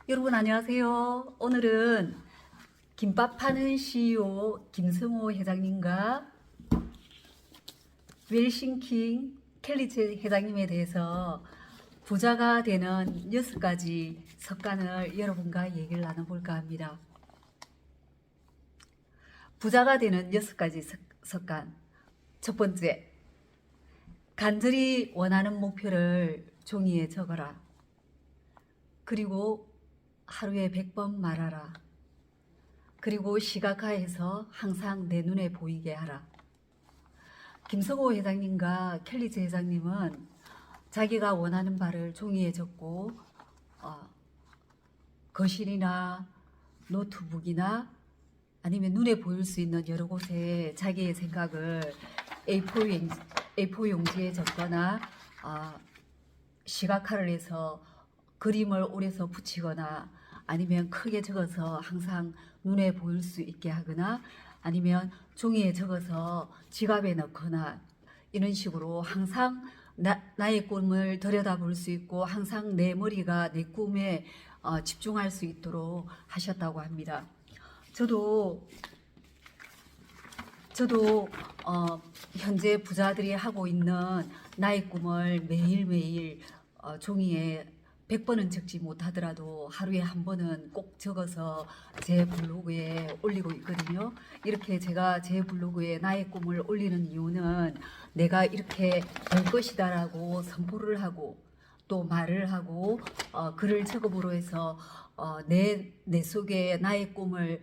여러분 안녕하세요. 오늘은 김밥 파는 CEO 김성호 회장님과 웰싱킹 켈리체 회장님에 대해서 부자가 되는 6가지 습관을 여러분과 얘기를 나눠볼까 합니다. 부자가 되는 6가지 습관. 첫 번째, 간절히 원하는 목표를 종이에 적어라. 그리고 하루에 100번 말하라. 그리고 시각화해서 항상 내 눈에 보이게 하라. 김성호 회장님과 켈리제 회장님은 자기가 원하는 바를 종이에 적고 거실이나 노트북이나 아니면 눈에 보일 수 있는 여러 곳에 자기의 생각을 A4 용지에 적거나 시각화를 해서 그림을 오려서 붙이거나 아니면 크게 적어서 항상 눈에 보일 수 있게 하거나 아니면 종이에 적어서 지갑에 넣거나 이런 식으로 항상 나의 꿈을 들여다볼 수 있고 항상 내 머리가 내 꿈에 집중할 수 있도록 하셨다고 합니다. 저도 현재 부자들이 하고 있는 나의 꿈을 매일매일 종이에 100번은 적지 못하더라도 하루에 한 번은 꼭 적어서 제 블로그에 올리고 있거든요. 이렇게 제가 제 블로그에 나의 꿈을 올리는 이유는 내가 이렇게 될 것이다라고 선포를 하고 또 말을 하고 글을 적음으로 해서 내 속에 나의 꿈을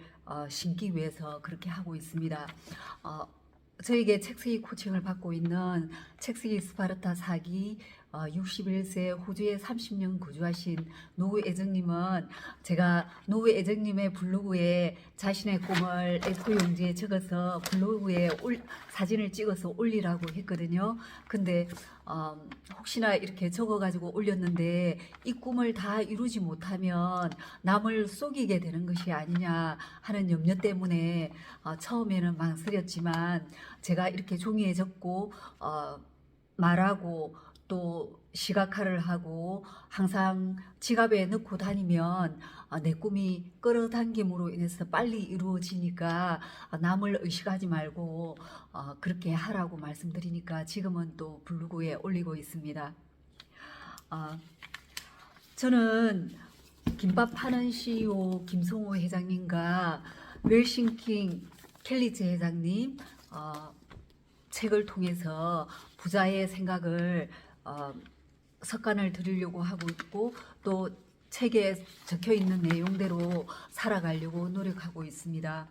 심기 위해서 그렇게 하고 있습니다. 저에게 책쓰기 코칭을 받고 있는 책쓰기 스파르타 4기 61세 호주에 30년 거주하신 노후 애정님은 제가 노후 애정님의 블로그에 자신의 꿈을 A4 용지에 적어서 블로그에 사진을 찍어서 올리라고 했거든요. 근데 혹시나 이렇게 적어가지고 올렸는데 이 꿈을 다 이루지 못하면 남을 속이게 되는 것이 아니냐 하는 염려 때문에 처음에는 망설였지만 제가 이렇게 종이에 적고 말하고 또 시각화를 하고 항상 지갑에 넣고 다니면 내 꿈이 끌어당김으로 인해서 빨리 이루어지니까 남을 의식하지 말고 그렇게 하라고 말씀드리니까 지금은 또 블로그에 올리고 있습니다. 저는 김밥 파는 CEO 김성호 회장님과 웰싱킹 켈리제 회장님 책을 통해서 부자의 생각을 습관을 들이려고 하고 있고 또 책에 적혀 있는 내용대로 살아가려고 노력하고 있습니다.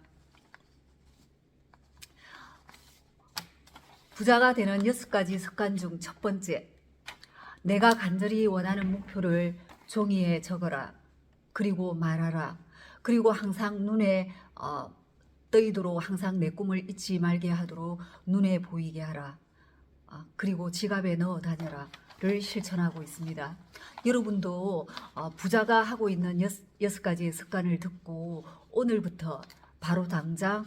부자가 되는 6가지 습관 중 첫 번째, 내가 간절히 원하는 목표를 종이에 적어라. 그리고 말하라. 그리고 항상 눈에 떠이도록 항상 내 꿈을 잊지 말게 하도록 눈에 보이게 하라. 그리고 지갑에 넣어 다녀라를 실천하고 있습니다. 여러분도 부자가 하고 있는 6가지의 습관을 듣고 오늘부터 바로 당장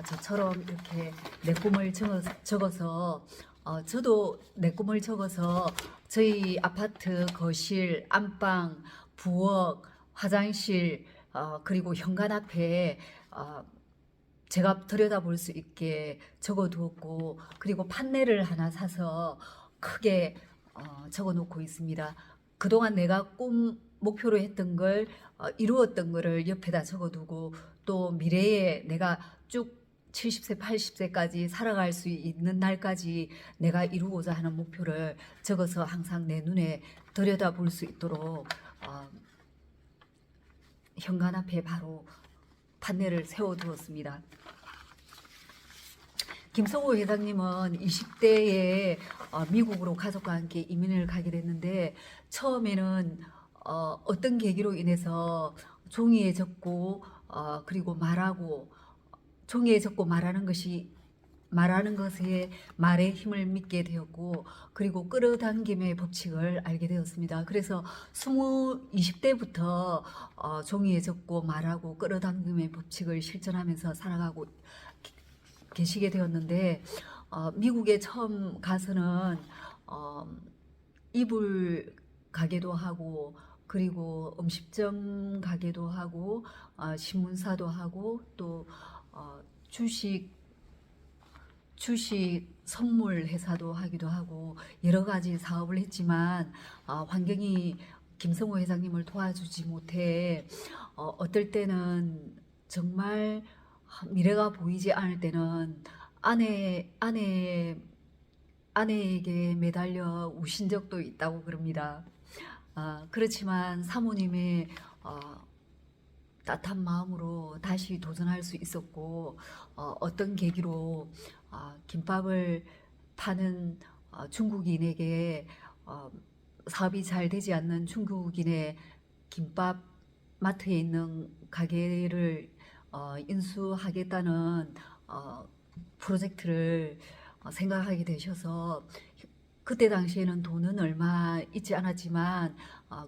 저처럼 이렇게 내 꿈을 적어서 저도 내 꿈을 적어서 저희 아파트 거실, 안방, 부엌, 화장실 그리고 현관 앞에 제가 들여다볼 수 있게 적어두었고 그리고 판넬을 하나 사서 크게 적어놓고 있습니다. 그동안 내가 목표로 했던 걸 이루었던 거를 옆에다 적어두고 또 미래에 내가 쭉 70세, 80세까지 살아갈 수 있는 날까지 내가 이루고자 하는 목표를 적어서 항상 내 눈에 들여다볼 수 있도록 현관 앞에 바로 판넬을 세워두었습니다. 김성호 회장님은 20대에 미국으로 가족과 함께 이민을 가게 됐는데 처음에는 어떤 계기로 인해서 종이에 적고 그리고 말하고 종이에 적고 말하는 것에 말의 힘을 믿게 되었고 그리고 끌어당김의 법칙을 알게 되었습니다. 그래서 20대부터 종이에 적고 말하고 끌어당김의 법칙을 실천하면서 살아가고 계시게 되었는데 미국에 처음 가서는 이불 가게도 하고 그리고 음식점 가게도 하고 신문사도 하고 또 주식 선물 회사도 하기도 하고 여러 가지 사업을 했지만 환경이 김성호 회장님을 도와주지 못해 어떨 때는 정말 미래가 보이지 않을 때는 아내에게 매달려 우신 적도 있다고 그럽니다. 그렇지만 사모님의 따뜻한 마음으로 다시 도전할 수 있었고 어떤 계기로 김밥을 파는 중국인에게 사업이 잘 되지 않는 중국인의 김밥 마트에 있는 가게를 인수하겠다는 프로젝트를 생각하게 되셔서 그때 당시에는 돈은 얼마 있지 않았지만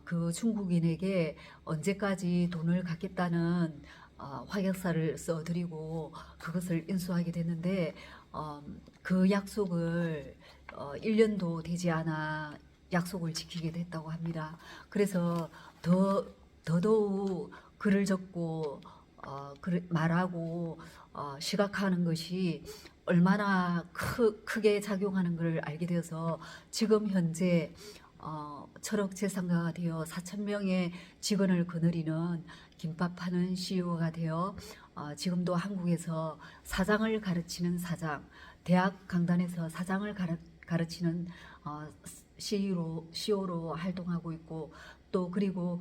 그 중국인에게 언제까지 돈을 갚겠다는 확약서를 써드리고 그것을 인수하게 됐는데 그 약속을 1년도 되지 않아 약속을 지키게 됐다고 합니다. 그래서 더더욱 글을 적고 말하고 시각하는 것이 얼마나 크게 작용하는 것을 알게 되어서 지금 현재 철학 재산가가 되어 4,000명의 직원을 거느리는 김밥 파는 CEO가 되어 지금도 한국에서 사장을 가르치는 사장, 대학 강단에서 사장을 가르치는 CEO로 활동하고 있고 또 그리고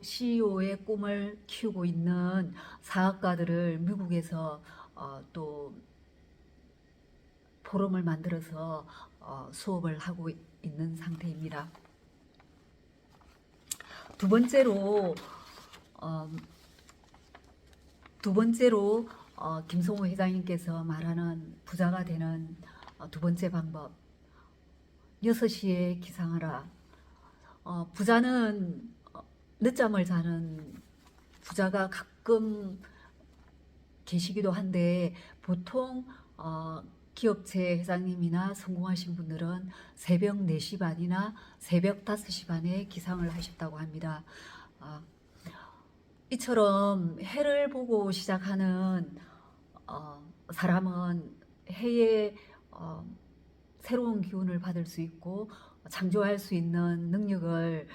CEO의 꿈을 키우고 있는 사학가들을 미국에서 또 포럼을 만들어서 수업을 하고 있는 상태입니다. 두 번째로 김성호 회장님께서 말하는 부자가 되는 두 번째 방법, 6시에 기상하라. 부자는 늦잠을 자는 부자가 가끔 계시기도 한데 보통 기업체 회장님이나 성공하신 분들은 새벽 4시 반이나 새벽 5시 반에 기상을 하셨다고 합니다. 이처럼 해를 보고 시작하는 사람은 해에 새로운 기운을 받을 수 있고 창조할 수 있는 능력을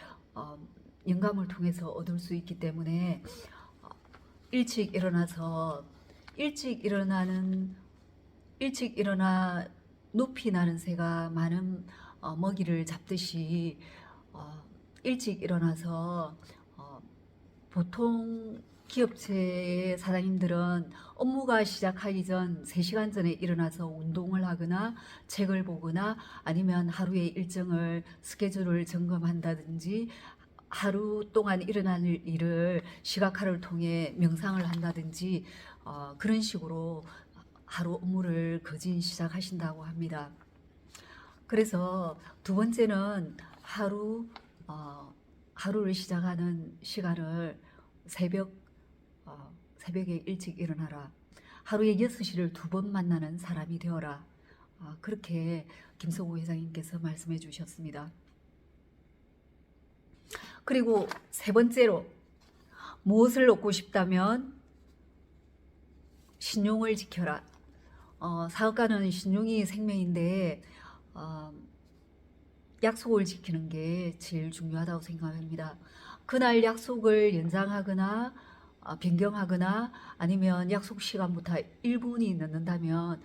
영감을 통해서 얻을 수 있기 때문에 일찍 일어나 높이 나는 새가 많은 먹이를 잡듯이 일찍 일어나서 보통 기업체의 사장님들은 업무가 시작하기 전 3시간 전에 일어나서 운동을 하거나 책을 보거나 아니면 하루의 일정을 스케줄을 점검한다든지 하루 동안 일어날 일을 시각화를 통해 명상을 한다든지 그런 식으로 하루 업무를 거진 시작하신다고 합니다. 그래서 두 번째는 하루를 시작하는 시간을 새벽에 일찍 일어나라. 하루에 6시를 2번 만나는 사람이 되어라. 그렇게 김성호 회장님께서 말씀해 주셨습니다. 그리고 세 번째로 무엇을 얻고 싶다면 신용을 지켜라. 사업가는 신용이 생명인데 약속을 지키는 게 제일 중요하다고 생각합니다. 그날 약속을 연장하거나 변경하거나 아니면 약속 시간부터 1분이 늦는다면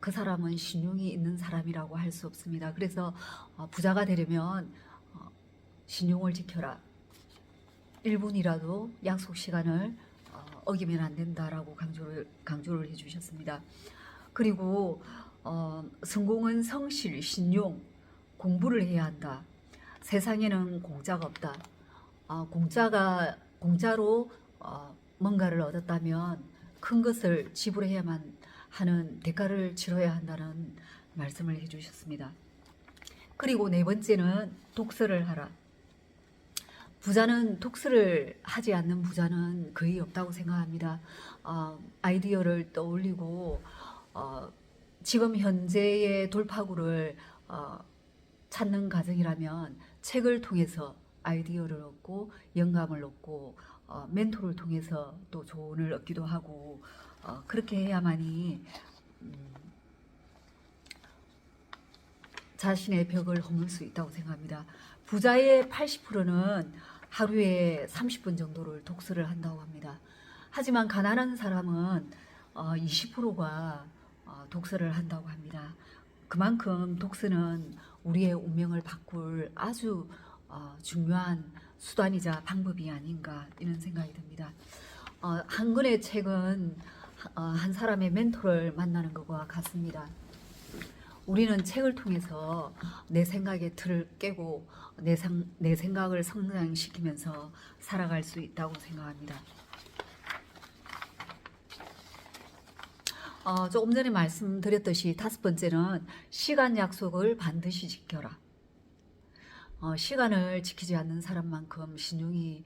그 사람은 신용이 있는 사람이라고 할 수 없습니다. 그래서 부자가 되려면 신용을 지켜라. 1분이라도 약속 시간을 어기면 안 된다라고 강조를 해주셨습니다. 그리고 성공은 성실, 신용, 공부를 해야 한다. 세상에는 공짜가 없다. 공짜로 뭔가를 얻었다면 큰 것을 지불해야만 하는 대가를 치러야 한다는 말씀을 해주셨습니다. 그리고 네 번째는 독서를 하라. 독서를 하지 않는 부자는 거의 없다고 생각합니다. 아이디어를 떠올리고 지금 현재의 돌파구를 찾는 과정이라면 책을 통해서 아이디어를 얻고 영감을 얻고 멘토를 통해서 또 조언을 얻기도 하고 그렇게 해야만이 자신의 벽을 허물 수 있다고 생각합니다. 부자의 80%는 하루에 30분 정도를 독서를 한다고 합니다. 하지만 가난한 사람은 20%가 독서를 한다고 합니다. 그만큼 독서는 우리의 운명을 바꿀 아주 중요한 수단이자 방법이 아닌가 이런 생각이 듭니다. 한 권의 책은 한 사람의 멘토를 만나는 것과 같습니다. 우리는 책을 통해서 내 생각의 틀을 깨고 내 생각을 성장시키면서 살아갈 수 있다고 생각합니다. 조금 전에 말씀드렸듯이 5번째는 시간 약속을 반드시 지켜라. 시간을 지키지 않는 사람만큼 신용이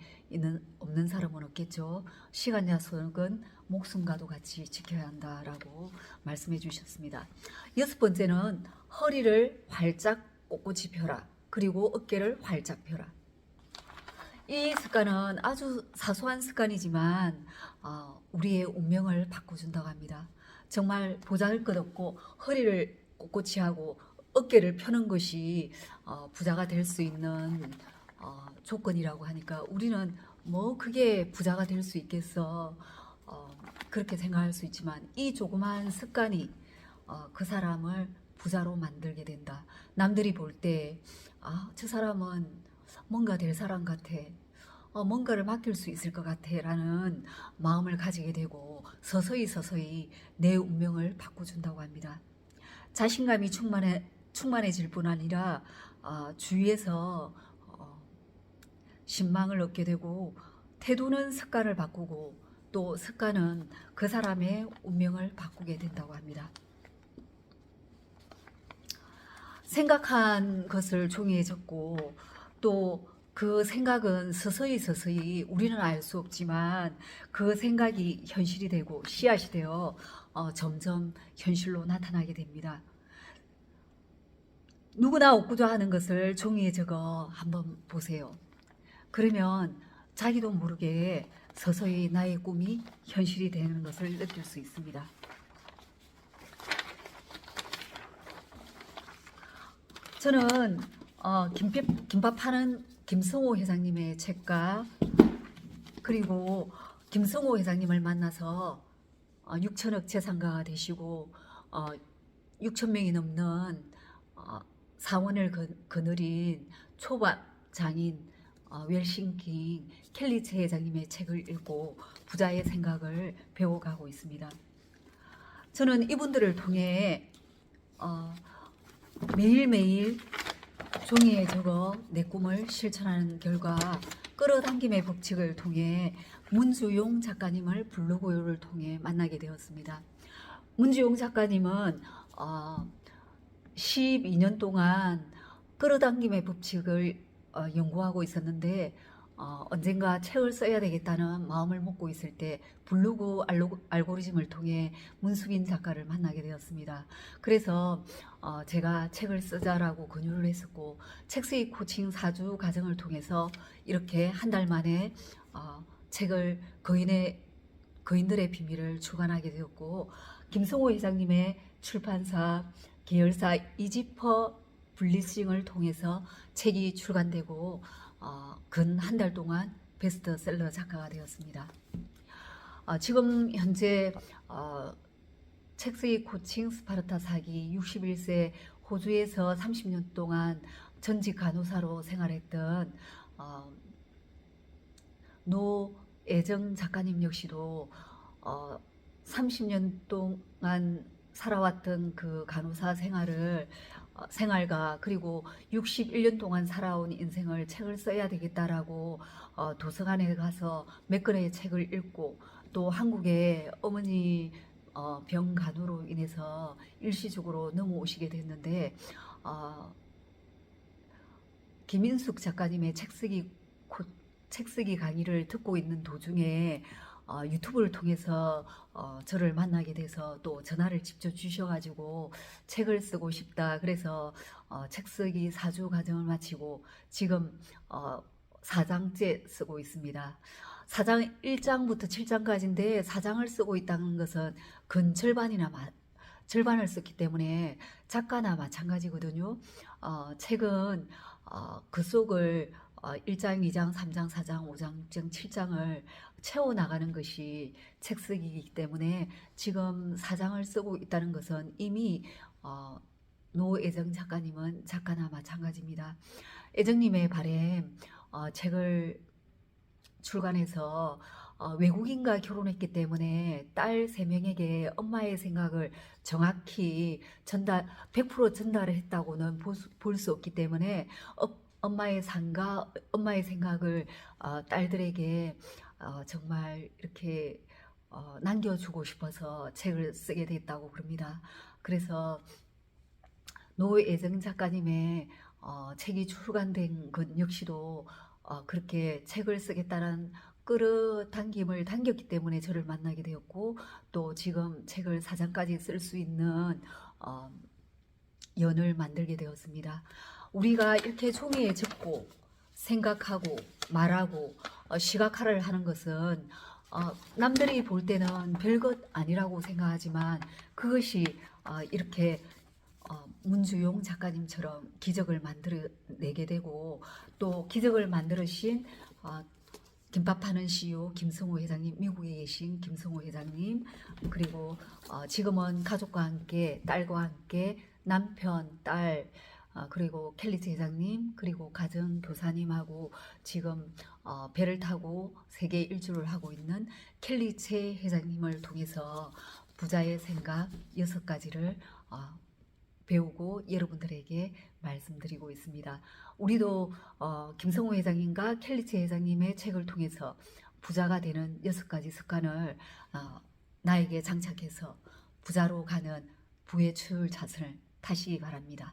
없는 사람은 없겠죠. 시간 약속은 목숨과도 같이 지켜야 한다라고 말씀해 주셨습니다. 6번째는 허리를 활짝 꼿꼿이 펴라. 그리고 어깨를 활짝 펴라. 이 습관은 아주 사소한 습관이지만 우리의 운명을 바꿔준다고 합니다. 정말 보잘것없고 허리를 꼿꼿이 하고 어깨를 펴는 것이 부자가 될 수 있는 조건이라고 하니까 우리는 뭐 그게 부자가 될 수 있겠어 그렇게 생각할 수 있지만 이 조그마한 습관이 그 사람을 부자로 만들게 된다. 남들이 볼 때 저 사람은 뭔가 될 사람 같아. 뭔가를 맡길 수 있을 것 같아 라는 마음을 가지게 되고 서서히 내 운명을 바꿔준다고 합니다. 자신감이 충만해질 뿐 아니라 주위에서 신망을 얻게 되고 태도는 습관을 바꾸고 또 습관은 그 사람의 운명을 바꾸게 된다고 합니다. 생각한 것을 종이에 적고 또 그 생각은 서서히 우리는 알 수 없지만 그 생각이 현실이 되고 씨앗이 되어 점점 현실로 나타나게 됩니다. 누구나 얻고자 하는 것을 종이에 적어 한번 보세요. 그러면 자기도 모르게 서서히 나의 꿈이 현실이 되는 것을 느낄 수 있습니다. 저는 김밥 파는 김성호 회장님의 책과 그리고 김성호 회장님을 만나서 6천억 재산가가 되시고 6천 명이 넘는 사원을 거느린 초밥 장인 웰싱킹 켈리체 회장님의 책을 읽고 부자의 생각을 배워가고 있습니다. 저는 이분들을 통해 매일매일 종이에 적어 내 꿈을 실천하는 결과 끌어당김의 법칙을 통해 문주용 작가님을 블로그를 통해 만나게 되었습니다. 문주용 작가님은 12년 동안 끌어당김의 법칙을 연구하고 있었는데 언젠가 책을 써야 되겠다는 마음을 먹고 있을 때 블로그 알고리즘을 통해 문수빈 작가를 만나게 되었습니다. 그래서 제가 책을 쓰자라고 권유를 했었고 책쓰기 코칭 4주 과정을 통해서 이렇게 한 달 만에 책을 거인들의 비밀을 출간하게 되었고 김성호 회장님의 출판사 계열사 이지퍼 블리싱을 통해서 책이 출간되고 근 한 달 동안 베스트셀러 작가가 되었습니다. 지금 현재 책쓰기 코칭 스파르타 사기 61세 호주에서 30년 동안 전직 간호사로 생활했던 노애정 작가님 역시도 30년 동안 살아왔던 그 간호사 생활과 그리고 61년 동안 살아온 인생을 책을 써야 되겠다라고 도서관에 가서 몇 권의 책을 읽고 또 한국에 어머니 병 간호로 인해서 일시적으로 넘어오시게 됐는데 김인숙 작가님의 책쓰기 강의를 듣고 있는 도중에 유튜브를 통해서 저를 만나게 돼서 또 전화를 직접 주셔가지고 책을 쓰고 싶다. 그래서 책쓰기 4주 과정을 마치고 지금 4장째 쓰고 있습니다. 4장 1장부터 7장까지인데 4장을 쓰고 있다는 것은 절반을 썼기 때문에 작가나 마찬가지거든요. 책은 그 속을 1장, 2장, 3장, 4장, 5장, 7장을 채워나가는 것이 책 쓰기이기 때문에 지금 4장을 쓰고 있다는 것은 이미 노애정 작가님은 작가나 마찬가지입니다. 애정님의 바램 책을 출간해서 외국인과 결혼했기 때문에 딸 3명에게 엄마의 생각을 정확히 100% 전달을 했다고는 볼 수 없기 때문에 엄마의 생각을 딸들에게 정말 이렇게 남겨주고 싶어서 책을 쓰게 됐다고 그럽니다. 그래서 노애정 작가님의 책이 출간된 것 역시도 그렇게 책을 쓰겠다는 끌어당김을 당겼기 때문에 저를 만나게 되었고, 또 지금 책을 4장까지 쓸 수 있는 연을 만들게 되었습니다. 우리가 이렇게 종이에 적고 생각하고 말하고 시각화를 하는 것은 남들이 볼 때는 별것 아니라고 생각하지만 그것이 이렇게 문주용 작가님처럼 기적을 만들어내게 되고, 또 기적을 만들으신 김밥하는 CEO 김성호 회장님, 미국에 계신 김성호 회장님, 그리고 지금은 가족과 함께 딸과 함께 남편, 딸, 그리고 켈리츠 회장님, 그리고 가정교사님하고 지금 배를 타고 세계 일주를 하고 있는 켈리츠 회장님을 통해서 부자의 생각 6가지를 배우고 여러분들에게 말씀드리고 있습니다. 우리도 김성호 회장님과 켈리츠 회장님의 책을 통해서 부자가 되는 6가지 습관을 나에게 장착해서 부자로 가는 부의 출자선을 타시기 바랍니다.